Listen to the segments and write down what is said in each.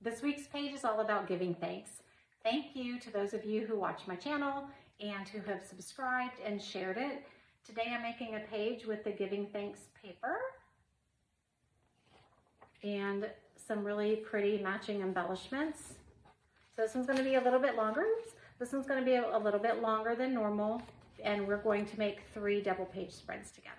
This week's page is all about giving thanks. Thank you to those of you who watch my channel and who have subscribed and shared it. Today I'm making a page with the giving thanks paper and some really pretty matching embellishments. So this one's going to be a little bit longer. This one's going to be a little bit longer than normal, and we're going to make 3 double page spreads together.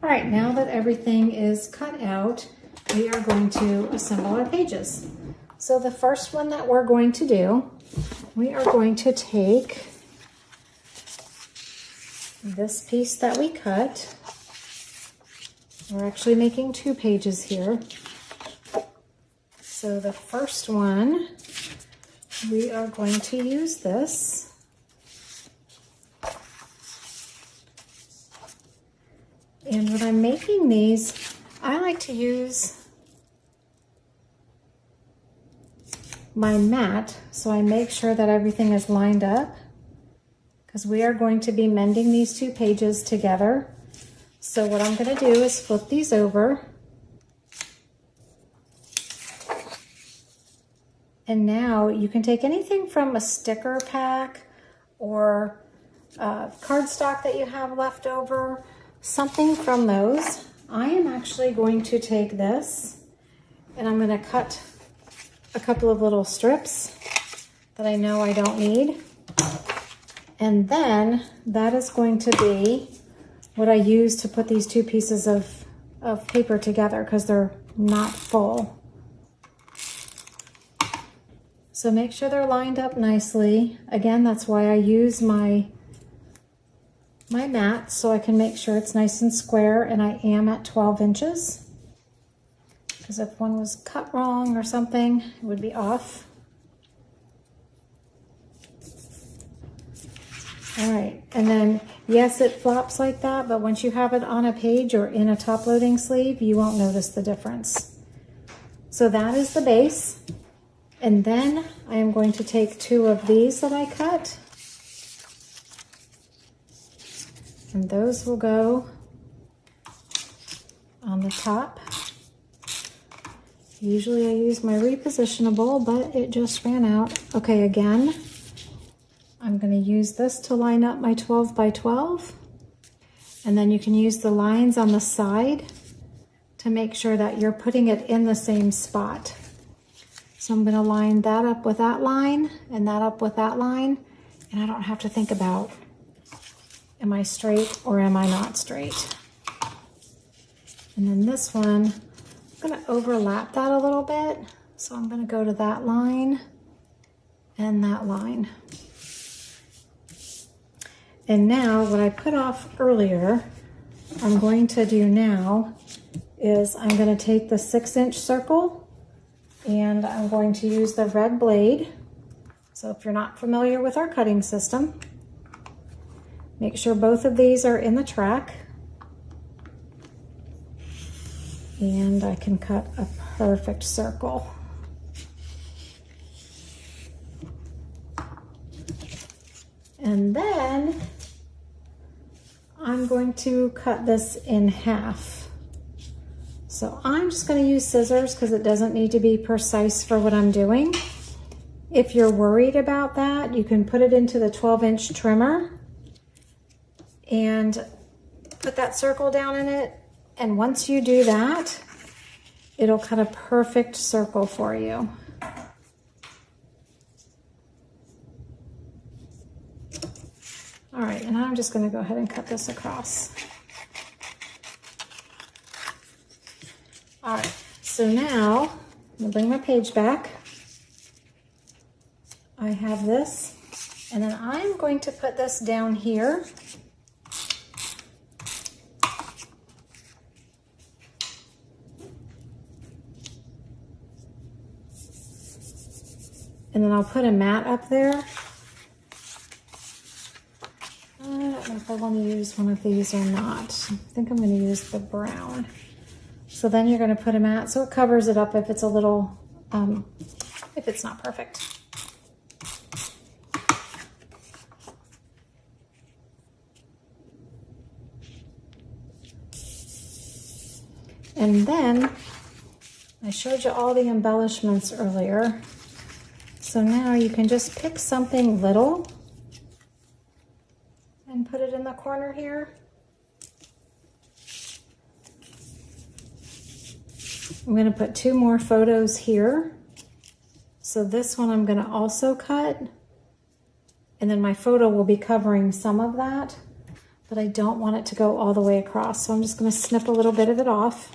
All right, now that everything is cut out, we are going to assemble our pages. So the first one that we're going to do, we are going to take this piece that we cut. We're actually making 2 pages here. So the first one, we are going to use this. And when I'm making these, I like to use my mat so I make sure that everything is lined up, because we are going to be mending these 2 pages together. So what I'm going to do is flip these over. And now you can take anything from a sticker pack or cardstock that you have left over, something from those. I am actually going to take this and I'm going to cut a couple of little strips that I know I don't need. And then that is going to be what I use to put these 2 pieces of paper together, because they're not full. So make sure they're lined up nicely. Again, that's why I use my mat, so I can make sure it's nice and square, and I am at 12 inches. Because if one was cut wrong or something, it would be off. All right, and then yes, it flops like that, but once you have it on a page or in a top loading sleeve, you won't notice the difference. So that is the base. And then I am going to take 2 of these that I cut. And those will go on the top. Usually I use my repositionable, but it just ran out. Okay, again, I'm going to use this to line up my 12 by 12. And then you can use the lines on the side to make sure that you're putting it in the same spot. So I'm going to line that up with that line and that up with that line. And I don't have to think about, am I straight or am I not straight? And then this one, I'm going to overlap that a little bit. So I'm going to go to that line and that line. And now what I put off earlier, I'm going to do now is I'm going to take the 6-inch circle and I'm going to use the red blade. So if you're not familiar with our cutting system, make sure both of these are in the track. And I can cut a perfect circle. And then I'm going to cut this in half. So I'm just going to use scissors because it doesn't need to be precise for what I'm doing. If you're worried about that, you can put it into the 12-inch trimmer and put that circle down in it. And once you do that, it'll cut a perfect circle for you. All right, and I'm just going to go ahead and cut this across. All right, so now I'm going to bring my page back. I have this, and then I'm going to put this down here. And then I'll put a mat up there. I don't know if I want to use one of these or not. I think I'm going to use the brown. So then you're going to put a mat so it covers it up if it's a little, if it's not perfect. And then I showed you all the embellishments earlier. So now you can just pick something little and put it in the corner here. I'm going to put 2 more photos here. So this one I'm going to also cut. And then my photo will be covering some of that, but I don't want it to go all the way across. So I'm just going to snip a little bit of it off.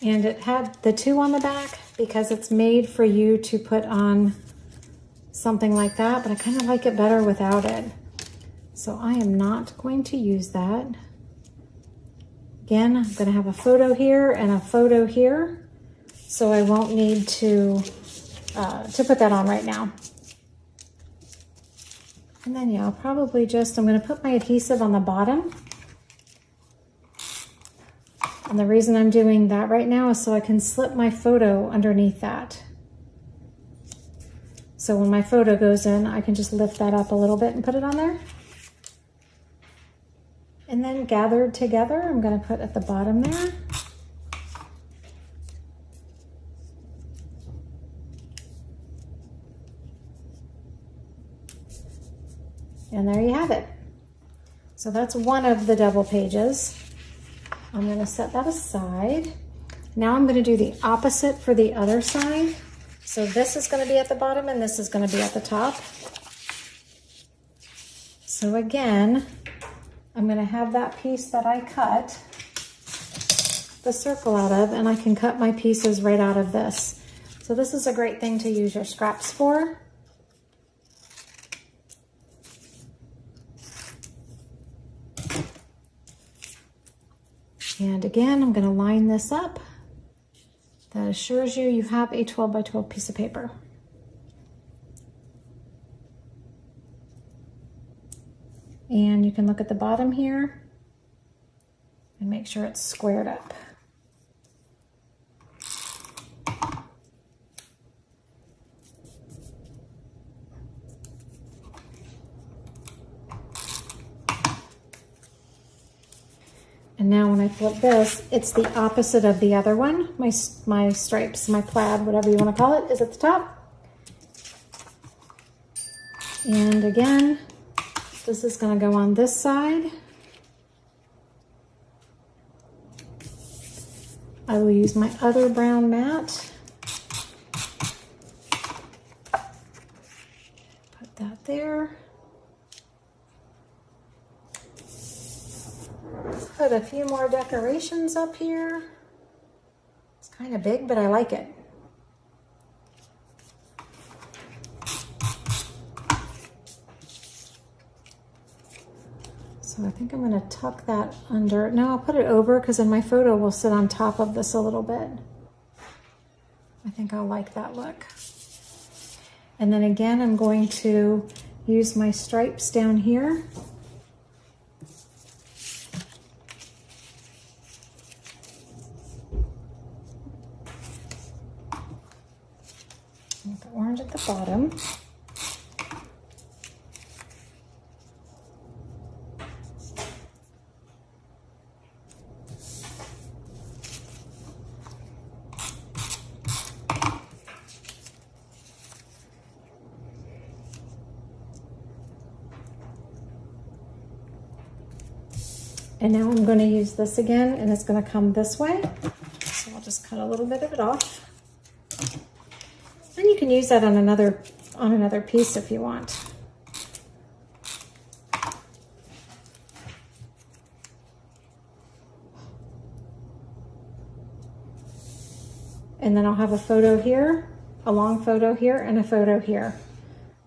And it had the 2 on the back because it's made for you to put on something like that, but I kind of like it better without it. So I am not going to use that. Again, I'm going to have a photo here and a photo here, so I won't need to put that on right now. And then yeah, I'll probably just, I'm going to put my adhesive on the bottom. And the reason I'm doing that right now is so I can slip my photo underneath that. So when my photo goes in, I can just lift that up a little bit and put it on there. And then gathered together, I'm going to put at the bottom there. And there you have it. So that's one of the double pages. I'm going to set that aside. Now I'm going to do the opposite for the other side. So this is going to be at the bottom and this is going to be at the top. So again, I'm going to have that piece that I cut the circle out of, and I can cut my pieces right out of this. So this is a great thing to use your scraps for. And again, I'm going to line this up. That assures you you have a 12 by 12 piece of paper. And you can look at the bottom here and make sure it's squared up. And now when I flip this, it's the opposite of the other one. My stripes, my plaid, whatever you want to call it, is at the top. And again, this is going to go on this side. I will use my other brown mat. Put that there. Put a few more decorations up here. It's kind of big, but I like it. So I think I'm going to tuck that under. No, I'll put it over because then my photo will sit on top of this a little bit. I think I'll like that look. And then again, I'm going to use my stripes down here. With the orange at the bottom. And now I'm going to use this again, and it's going to come this way. So I'll just cut a little bit of it off. And you can use that on another piece if you want. And then I'll have a photo here, a long photo here, and a photo here.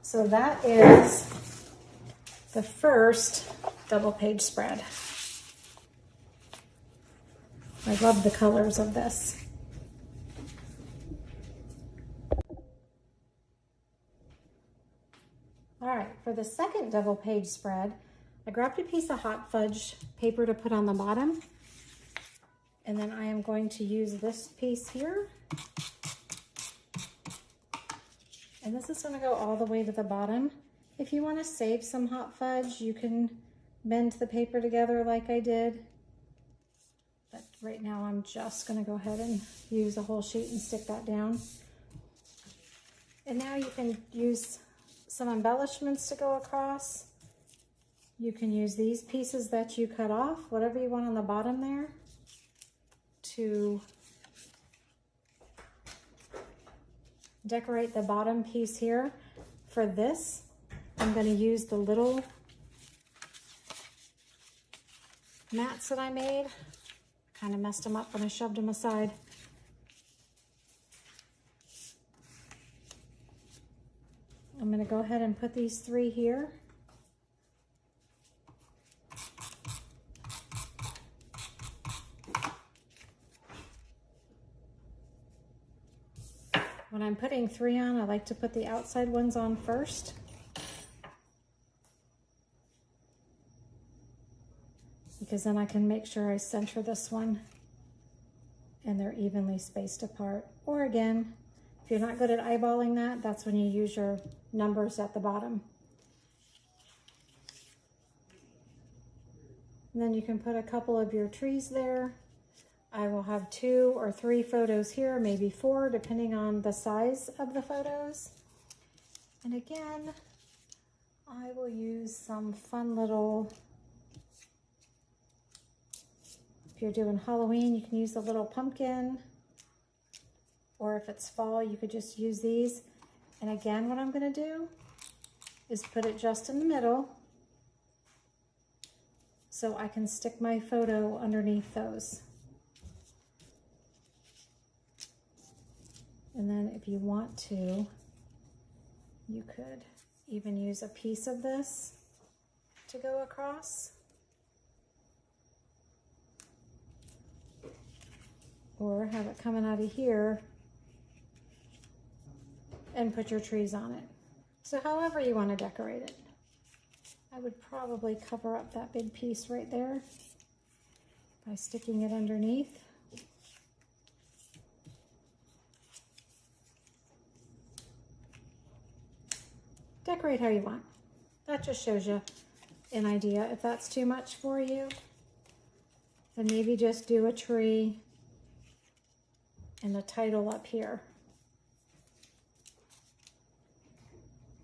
So that is the first double page spread. I love the colors of this. All right, for the second double page spread, I grabbed a piece of hot fudge paper to put on the bottom. And then I am going to use this piece here. And this is going to go all the way to the bottom. If you want to save some hot fudge, you can bend the paper together like I did. But right now I'm just going to go ahead and use a whole sheet and stick that down. And now you can use some embellishments to go across. You can use these pieces that you cut off, whatever you want on the bottom there, to decorate the bottom piece here. For this, I'm going to use the little mats that I made. Kind of messed them up when I shoved them aside. I'm going to go ahead and put these 3 here. When I'm putting 3 on, I like to put the outside ones on first. Because then I can make sure I center this one and they're evenly spaced apart. Or again, if you're not good at eyeballing that, that's when you use your numbers at the bottom. And then you can put a couple of your trees there. I will have 2 or 3 photos here, maybe 4, depending on the size of the photos. And again, I will use some fun little, if you're doing Halloween, you can use a little pumpkin. Or if it's fall, you could just use these. And again, what I'm going to do is put it just in the middle so I can stick my photo underneath those. And then if you want to, you could even use a piece of this to go across. Or have it coming out of here and put your trees on it. So however you want to decorate it. I would probably cover up that big piece right there by sticking it underneath. Decorate how you want. That just shows you an idea. If that's too much for you, then maybe just do a tree and the title up here.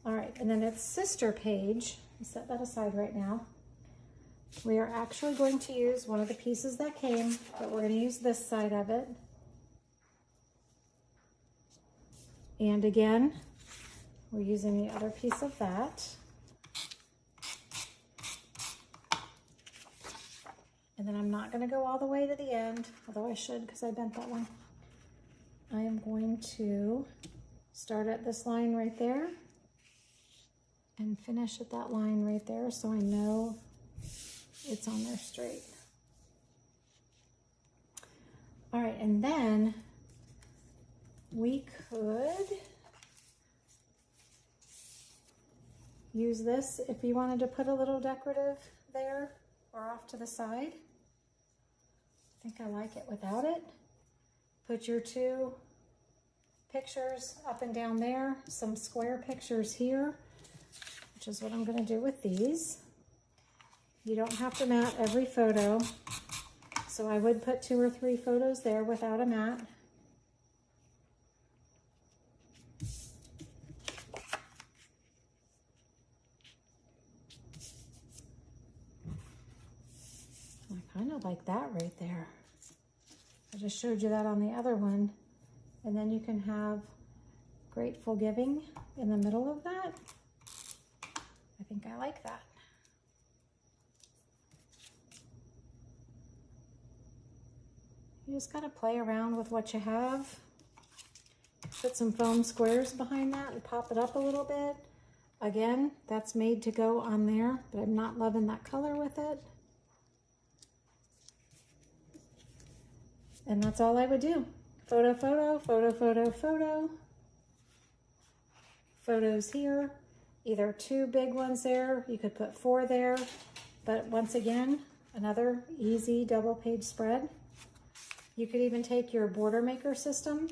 All right, and then its sister page, I'll set that aside right now. We are actually going to use one of the pieces that came, but we're going to use this side of it. And again, we're using the other piece of that. And then I'm not going to go all the way to the end, although I should because I bent that one. I am going to start at this line right there and finish at that line right there so I know it's on there straight. All right, and then we could use this if you wanted to put a little decorative there or off to the side. I think I like it without it. Put your 2 pictures up and down there, some square pictures here, which is what I'm going to do with these. You don't have to mat every photo, so I would put 2 or 3 photos there without a mat. I kind of like that right there. I just showed you that on the other one. And then you can have Grateful Giving in the middle of that. I think I like that. You just gotta play around with what you have. Put some foam squares behind that and pop it up a little bit. Again, that's made to go on there, but I'm not loving that color with it. And that's all I would do. Photo, photo, photo, photo, photo. Photos here. Either 2 big ones there. You could put 4 there. But once again, another easy double page spread. You could even take your border maker system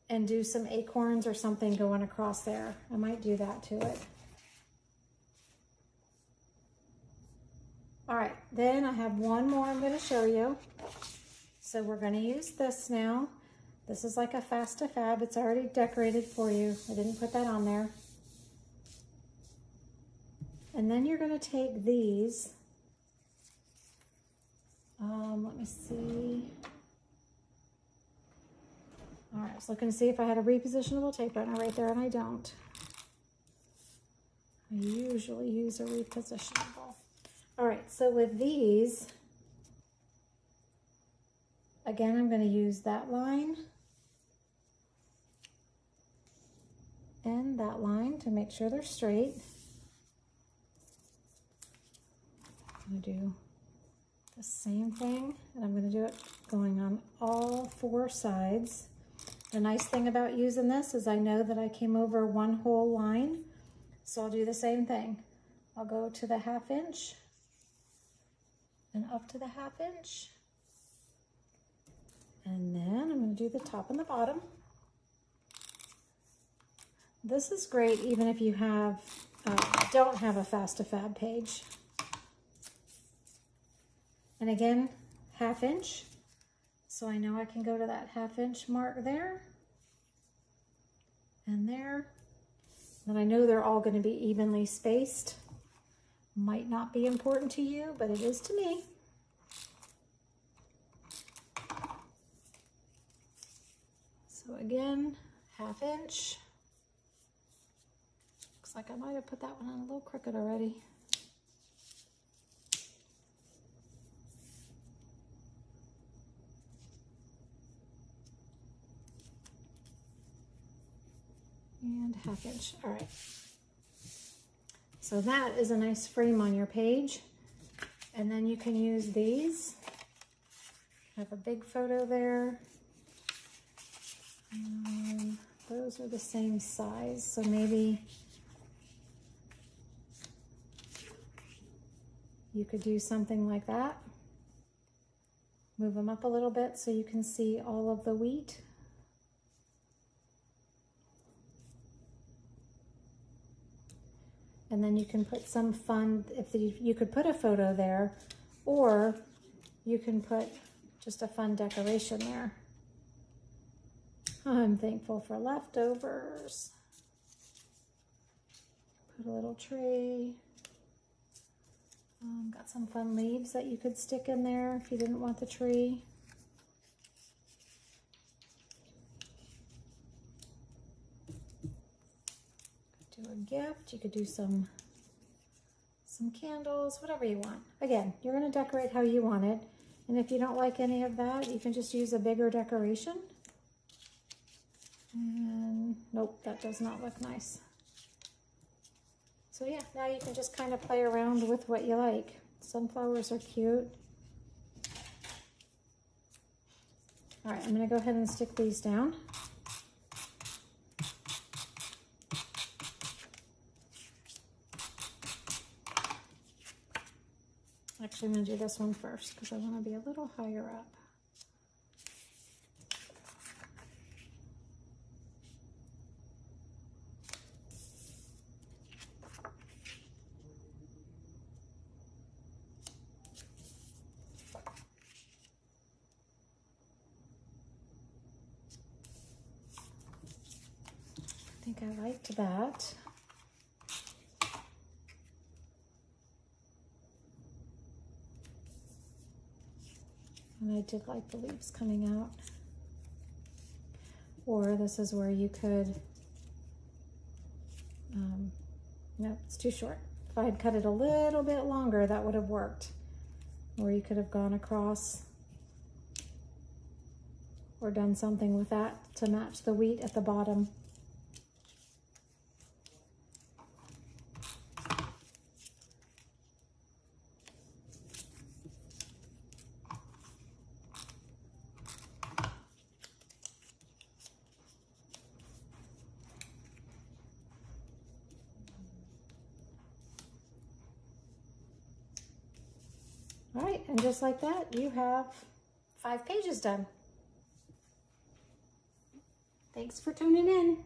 and do some acorns or something going across there. I might do that to it. All right, then I have one more I'm going to show you. So we're going to use this now. This is like a fast to fab. It's already decorated for you. I didn't put that on there. And then you're going to take these. Let me see. All right, I was looking to see if I had a repositionable tape runner right there, and I don't. I usually use a repositionable. All right, so with these, again, I'm going to use that line and that line to make sure they're straight. I'm going to do the same thing, and I'm going to do it going on all 4 sides. The nice thing about using this is I know that I came over one whole line, so I'll do the same thing. I'll go to the 1/2 inch and up to the 1/2 inch. And then I'm going to do the top and the bottom. This is great even if you don't have a fast to fab page. And again, 1/2 inch. So I know I can go to that 1/2 inch mark there and there. And I know they're all going to be evenly spaced. Might not be important to you, but it is to me. So again, 1/2 inch. Looks like I might have put that one on a little crooked already. And 1/2 inch. All right. So that is a nice frame on your page. And then you can use these. I have a big photo there. Those are the same size, so maybe you could do something like that. Move them up a little bit so you can see all of the wheat. And then you can put some fun, you could put a photo there, or you can put just a fun decoration there. I'm thankful for leftovers. Put a little tree. Got some fun leaves that you could stick in there if you didn't want the tree. Do a gift. You could do some candles, whatever you want. Again, you're going to decorate how you want it. And if you don't like any of that, you can just use a bigger decoration. And nope, that does not look nice. So yeah, now you can just kind of play around with what you like. Sunflowers are cute. All right, I'm going to go ahead and stick these down. Actually, I'm going to do this one first because I want to be a little higher up. I think I liked that. And I did like the leaves coming out. Or this is where you could, no, it's too short. If I had cut it a little bit longer, that would have worked. Or you could have gone across or done something with that to match the wheat at the bottom. All right, and just like that, you have 5 pages done. Thanks for tuning in.